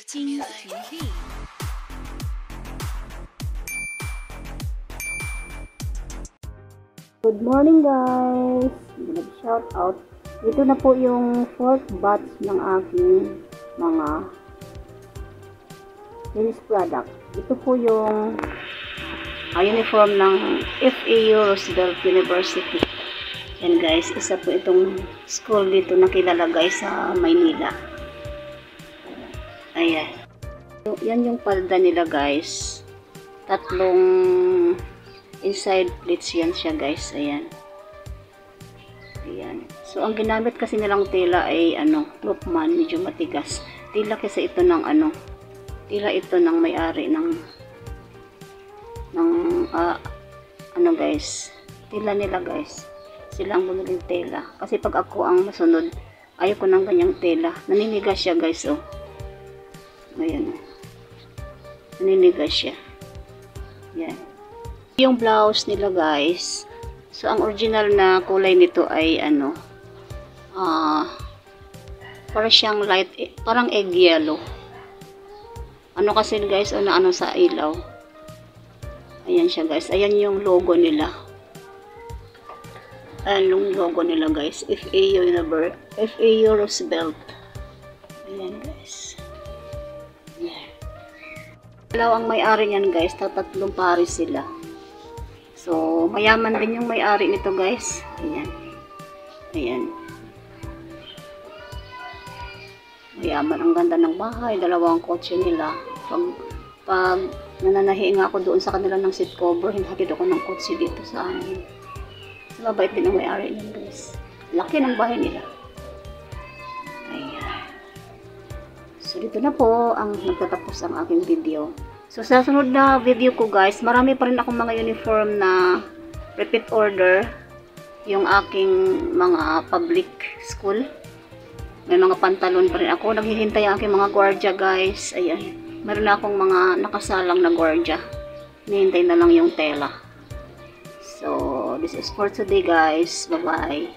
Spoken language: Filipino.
King TV. Good morning guys! Shout out. Ito na po yung 4th batch ng aking mga finished product. Ito po yung uniform ng FAU Roosevelt University. Yan guys, isa po itong school dito na kilala guys sa Maynila. Ayan. Yan yung palda nila guys. Tatlong inside pleats yan siya guys. Ayan. Ayan. So ang ginamit kasi nilang tela ay Loopman, medyo matigas. Tela kasi ito ng tela ito ng may-ari ng guys. Tela nila guys. Sila ang bumiling tela. Kasi pag ako ang masunod, ayoko ng ganyang tela. Naninigas siya guys oh. Ayan. Naninigas siya. Yan. Yung blouse nila guys. So ang original na kulay nito ay para siyang light, parang egg yellow. Kasi guys, sa ilaw. Ayan siya guys. Ayan yung logo nila. Ayan yung logo nila guys. FAU Roosevelt. Ayan guys. Ayan. Dalawa ang may-ari niyan guys. Tatlong pares sila. So, mayaman din yung may-ari nito guys. Ayan. Ayan. Mayaman, ang ganda ng bahay. Dalawang kotse nila. Pag nananahi nga ako doon sa kanila ng seat cover, hinatid ako ng kotse dito sa amin. So, mabait din ang may-ari niyan guys. Laki ng bahay nila. Ayan. So, dito na po ang nagtatapos ang aking video. So, sa sunod na video ko guys, marami pa rin akong mga uniform na repeat order. Yung aking mga public school. May mga pantalon pa rin ako. Naghihintay ang aking mga gwardiya guys. Ayan. Meron na akong mga nakasalang na gwardiya. Hinihintay na lang yung tela. So, this is for today guys. Bye-bye.